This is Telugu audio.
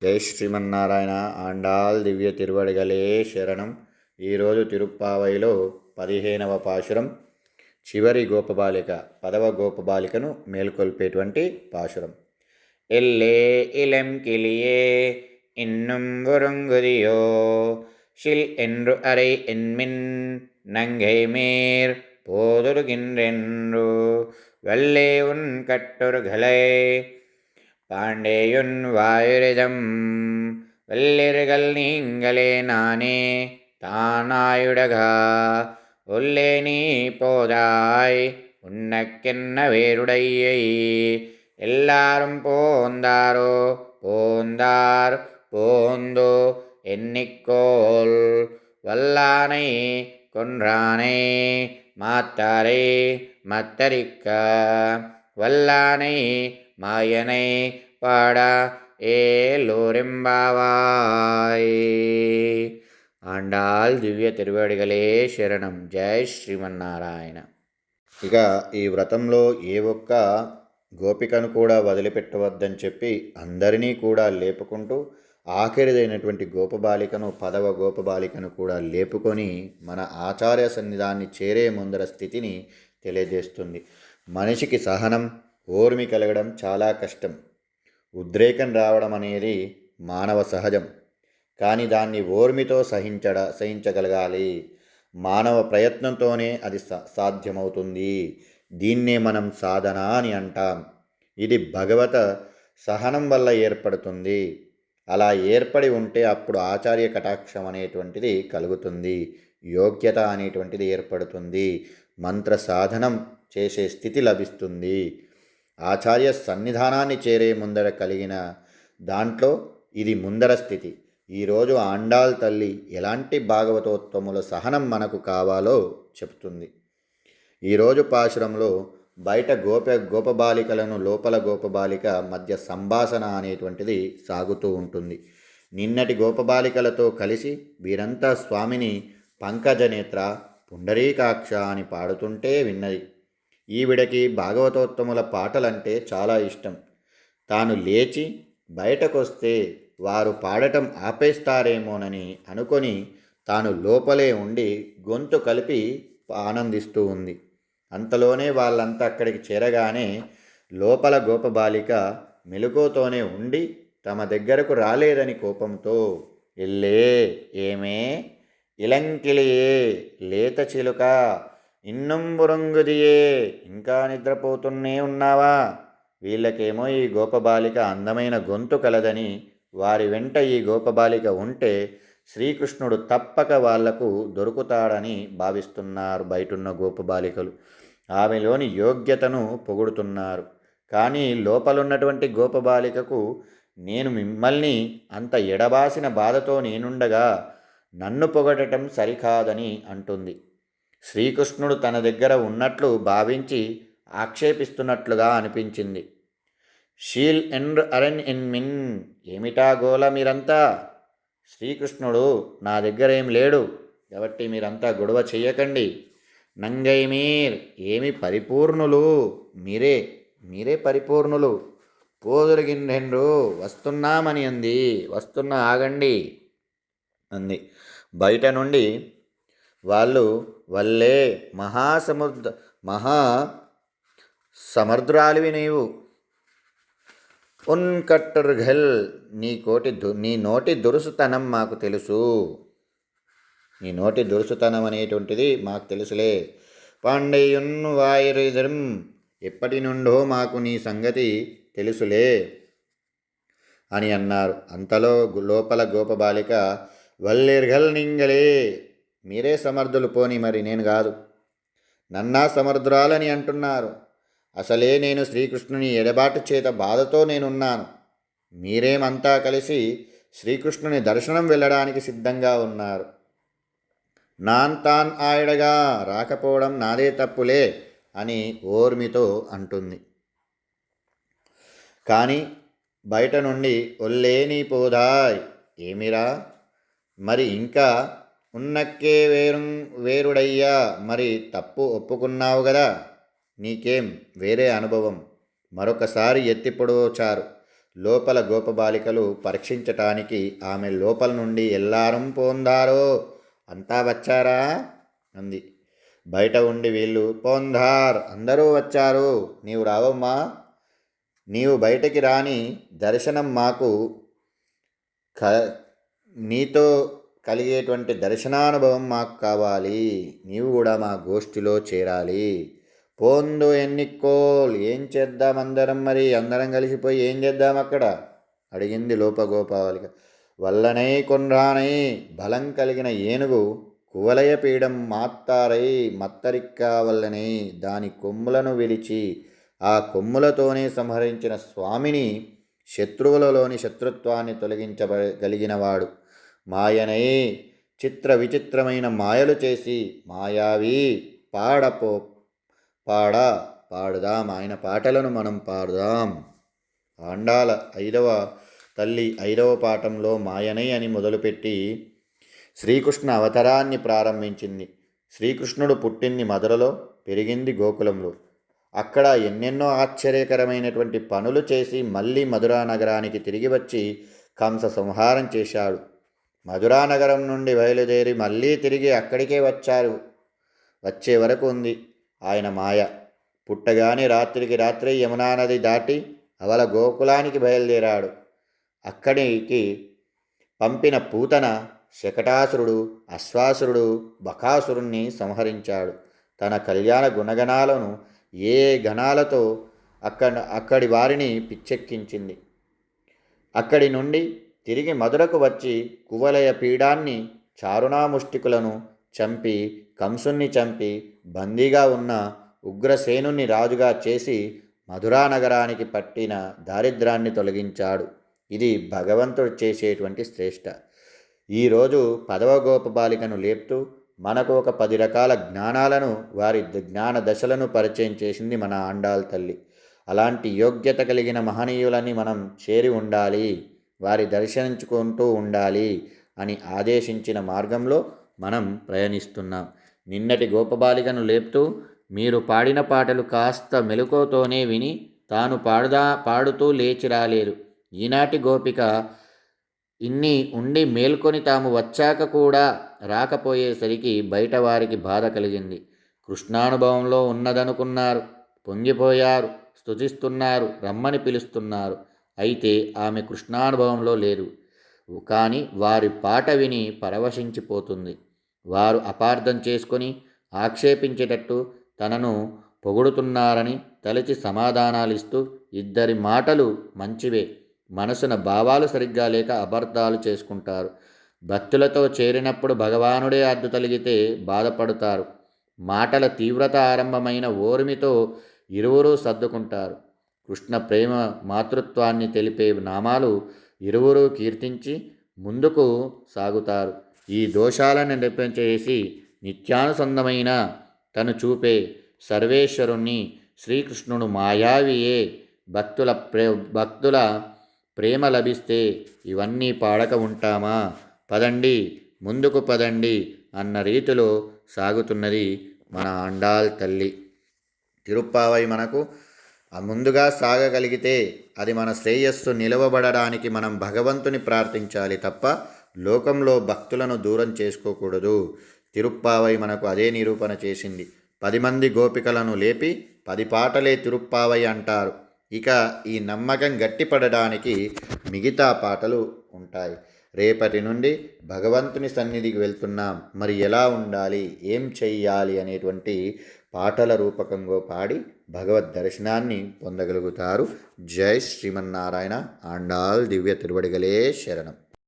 జై శ్రీమన్నారాయణ. ఆండాల్ దివ్య తిరువడిగలే శరణం. ఈరోజు తిరుప్పావైలో 15వ పాశురం, చివరి గోపబాలిక 10వ గోపబాలికను మేల్కొల్పేటువంటి పాశురం. ఎల్లే ఇలెం కిలియే ఇన్నుం ఒరుంగుదియో షిల్ என்று அறை என்மின் நங்கை மேர் போதுருகின்றென்று வல்லே உன் கட்டுர்களை பாண்டேயுன் வாயுரிதம் வல்லிர்கள் நீங்களே நானே தானாயுடகா ஒல்லே நீ போதாய் உன்னக்கென்ன வேருடையை எல்லாரும் போந்தாரோ போந்தார் போந்தோ எண்ணிக்கோள் வல்லானை கொன்றானை மாத்தாரை மத்தரிக்க வல்லானை மாயனை பாடா ఏలోరింబావాయ్. ఆండాల్ దివ్య తిరువడిగలే శరణం. జై శ్రీమన్నారాయణ. ఇక ఈ వ్రతంలో ఏ ఒక్క గోపికను కూడా వదిలిపెట్టవద్దని చెప్పి అందరినీ కూడా లేపుకుంటూ ఆఖరిదైనటువంటి గోపబాలికను 10వ గోపబాలికను కూడా లేపుకొని మన ఆచార్య సన్నిధాన్ని చేరే ముందర స్థితిని తెలియజేస్తుంది. మనిషికి సహనం, ఓర్మి కలగడం చాలా కష్టం. ఉద్రేకం రావడం అనేది మానవ సహజం. కానీ దాన్ని ఓర్మితో సహించగలగాలి. మానవ ప్రయత్నంతోనే అది సాధ్యమవుతుంది. దీన్నే మనం సాధన అని అంటాం. ఇది భగవత సహనం వల్ల ఏర్పడుతుంది. అలా ఏర్పడి ఉంటే అప్పుడు ఆచార్య కటాక్షం అనేటువంటిది కలుగుతుంది. యోగ్యత అనేటువంటిది ఏర్పడుతుంది. మంత్ర సాధనం చేసే స్థితి లభిస్తుంది. ఆచార్య సన్నిధానాన్ని చేరే ముందర కలిగిన దాంట్లో ఇది ముందర స్థితి. ఈరోజు ఆండాల్ తల్లి ఎలాంటి భాగవతోత్తముల సహనం మనకు కావాలో చెప్తుంది. ఈరోజు పాశురంలో బయట గోపబాలికలను లోపల గోపబాలిక మధ్య సంభాషణ అనేటువంటిది సాగుతూ ఉంటుంది. నిన్నటి గోపబాలికలతో కలిసి వీరంతా స్వామిని పంకజనేత్ర పుండరీకాక్ష అని పాడుతుంటే విన్నది. ఈవిడకి భాగవతోత్తముల పాటలంటే చాలా ఇష్టం. తాను లేచి బయటకొస్తే వారు పాడటం ఆపేస్తారేమోనని అనుకొని తాను లోపలే ఉండి గొంతు కలిపి ఆనందిస్తూ ఉంది. అంతలోనే వాళ్ళంతా అక్కడికి చేరగానే లోపల గోపబాలిక మెలకువతోనే ఉండి తమ దగ్గరకు రాలేదని కోపంతో, ఎల్లే ఏమే ఇలంకిలియే లేత చిలుక ఇన్నుం బురంగుదియే ఇంకా నిద్రపోతూనే ఉన్నావా? వీళ్ళకేమో ఈ గోపబాలిక అందమైన గొంతు కలదని, వారి వెంట ఈ గోపబాలిక ఉంటే శ్రీకృష్ణుడు తప్పక వాళ్లకు దొరుకుతాడని భావిస్తున్నారు బయటున్న గోపబాలికలు. ఆమెలోని యోగ్యతను పొగుడుతున్నారు. కానీ లోపలున్నటువంటి గోపబాలికకు నేను మిమ్మల్ని అంత ఎడబాసిన బాధతో నేనుండగా నన్ను పొగడటం సరికాదని అంటుంది. శ్రీకృష్ణుడు తన దగ్గర ఉన్నట్లు భావించి ఆక్షేపిస్తున్నట్లుగా అనిపించింది. షీల్ ఎండ్రు అరెన్ ఎన్ మిన్ ఏమిటా గోల మీరంతా? శ్రీకృష్ణుడు నా దగ్గర ఏం లేడు కాబట్టి మీరంతా గొడవ చెయ్యకండి. నంగై మీర్ ఏమి పరిపూర్ణులు, మీరే పరిపూర్ణులు. పోదొరిగిండ్రెండ్రు వస్తున్నామని అంది. వస్తున్నా ఆగండి అంది. బయట నుండి వాళ్ళు వల్లే మహా సమర్థురాలివి నీవు. ఉన్ కట్టుర్ఘల్ నీ నోటి దురుసుతనం మాకు తెలుసు. నీ నోటి దురుసుతనం అనేటువంటిది మాకు తెలుసులే. పాండేయున్ వాయురిధం ఎప్పటి నుండో మాకు నీ సంగతి తెలుసులే అని అన్నారు. అంతలో లోపల గోపబాలిక వల్లిర్ఘల్ నింగలే మీరే సమర్థులు, పోని మరి నేను కాదు. నన్నా సమర్థురాలని అంటున్నారు. అసలే నేను శ్రీకృష్ణుని ఎడబాటు చేత బాధతో నేనున్నాను. మీరేమంతా కలిసి శ్రీకృష్ణుని దర్శనం వెళ్ళడానికి సిద్ధంగా ఉన్నారు. నాన్తాన్ ఆయడగా రాకపోవడం నాదే తప్పులే అని ఓర్మితో అంటుంది. కానీ బయట నుండి ఒల్లేని పోదాయ్ ఏమిరా మరి ఇంకా ఉన్నక్కే వేరుడయ్యా మరి తప్పు ఒప్పుకున్నావు కదా, నీకేం వేరే అనుభవం? మరొకసారి ఎత్తి పొడవచారు. లోపల గోపబాలికలు పరీక్షించటానికి ఆమె లోపల నుండి ఎల్లారం పోందారో, అంతా వచ్చారా అంది. బయట ఉండి వీళ్ళు పోంధార్, అందరూ వచ్చారు, నీవు రావమ్మా, నీవు బయటికి రాని దర్శనం మాకు నీతో కలిగేటువంటి దర్శనానుభవం మాకు కావాలి, నీవు కూడా మా గోష్ఠిలో చేరాలి. పోందు ఎన్నికోల్, ఏం చేద్దాం అందరం, మరి అందరం కలిసిపోయి ఏం చేద్దాం అక్కడ అడిగింది లోపగోపాలిక. వల్లనై కొన్రానై, బలం కలిగిన ఏనుగు కువలయ పీడం మాత్తారై మత్తరిక్కా వల్లనై, దాని కొమ్ములను విరిచి ఆ కొమ్ములతోనే సంహరించిన స్వామిని శత్రువులలోని శత్రుత్వాన్ని తొలగించగలిగినవాడు. మాయనై, చిత్ర విచిత్రమైన మాయలు చేసి మాయావి పాడుదాం, ఆయన పాటలను మనం పాడుదాం. ఆండాల 5వ తల్లి 5వ పాఠంలో మాయనై అని మొదలుపెట్టి శ్రీకృష్ణ అవతారాన్ని ప్రారంభించింది. శ్రీకృష్ణుడు పుట్టింది మధురలో, పెరిగింది గోకులంలో. అక్కడ ఎన్నెన్నో ఆశ్చర్యకరమైనటువంటి పనులు చేసి మళ్ళీ మధురా నగరానికి తిరిగి వచ్చి కంస సంహారం చేశాడు. మధురా నగరం నుండి బయలుదేరి మళ్ళీ తిరిగి అక్కడికే వచ్చే వరకు ఉంది ఆయన మాయ. పుట్టగానే రాత్రికి రాత్రి యమునా నది దాటి అవల గోకులానికి బయలుదేరాడు. అక్కడికి పంపిన పూతన శకటాసురుడు, అశ్వాసురుడు, బకాసురుణ్ణి సంహరించాడు. తన కళ్యాణ గుణగణాలను ఏ గణాలతో అక్కడి వారిని పిచ్చెక్కించింది. అక్కడి నుండి తిరిగి మధురకు వచ్చి కువలయ పీడాన్ని, చారుణాముష్టికులను చంపి, కంసుణ్ణి చంపి బందీగా ఉన్న ఉగ్రసేనుని రాజుగా చేసి మధురా నగరానికి పట్టిన దారిద్రాన్ని తొలగించాడు. ఇది భగవంతుడు చేసేటువంటి శ్రేష్ట. ఈరోజు 10వ గోపబాలికను లేపుతూ మనకు ఒక 10 రకాల జ్ఞానాలను, వారి జ్ఞాన దశలను పరిచయం చేసింది మన ఆండాల్ తల్లి. అలాంటి యోగ్యత కలిగిన మహనీయులని మనం చేరి ఉండాలి, వారి దర్శించుకుంటూ ఉండాలి అని ఆదేశించిన మార్గంలో మనం ప్రయాణిస్తున్నాం. నిన్నటి గోపబాలికను లేపుతూ మీరు పాడిన పాటలు కాస్త మెలకువతోనే విని తాను పాడుతూ లేచి రాలేరు. ఈనాటి గోపిక ఇన్ని ఉండి మేల్కొని తాము వచ్చాక కూడా రాకపోయేసరికి బయట వారికి బాధ కలిగింది. కృష్ణానుభవంలో ఉన్నదనుకున్నారు, పొంగిపోయారు, స్తుతిస్తున్నారు, రమ్మని పిలుస్తున్నారు. అయితే ఆమె కృష్ణానుభవంలో లేదు. కానీ వారి పాట విని పరవశించిపోతుంది. వారు అపార్థం చేసుకొని ఆక్షేపించేటట్టు తనను పొగుడుతున్నారని తలచి సమాధానాలిస్తూ, ఇద్దరి మాటలు మంచివే, మనసున భావాలు సరిగ్గా లేక అపార్థాలు చేసుకుంటారు. భక్తులతో చేరినప్పుడు భగవానుడే అడ్డు తొలగితే బాధపడతారు. మాటల తీవ్రత ఆరంభమైన ఓర్మితో ఇరువురూ సర్దుకుంటారు. కృష్ణ ప్రేమ మాతృత్వాన్ని తెలిపే నామాలు ఇరువురూ కీర్తించి ముందుకు సాగుతారు. ఈ దోషాలను నిరపించేసి నిత్యానుసంధమైన తను చూపే సర్వేశ్వరుణ్ణి శ్రీకృష్ణుడు మాయావియే. భక్తుల ప్రేమ లభిస్తే ఇవన్నీ పాడక ఉంటామా? పదండి, ముందుకు పదండి అన్న రీతిలో సాగుతున్నది మన ఆండాల్ తల్లి. తిరుప్పావై మనకు ముందుగా సాగగలిగితే అది మన శ్రేయస్సు నిలవబడడానికి మనం భగవంతుని ప్రార్థించాలి తప్ప లోకంలో భక్తులను దూరం చేసుకోకూడదు. తిరుప్పావై మనకు అదే నిరూపణ చేసింది. 10 మంది గోపికలను లేపి 10 పాటలే తిరుప్పావై అంటారు. ఇక ఈ నమ్మకం గట్టిపడడానికి మిగతా పాటలు ఉంటాయి. రేపటి నుండి భగవంతుని సన్నిధికి వెళ్తున్నాం, మరి ఎలా ఉండాలి, ఏం చెయ్యాలి అనేటువంటి పాటల రూపకంగా పాడి భగవద్ దర్శనాన్ని పొందగలుగుతారు. జై శ్రీమన్నారాయణ. ఆండాల్ దివ్య తిరువడిగలే శరణం.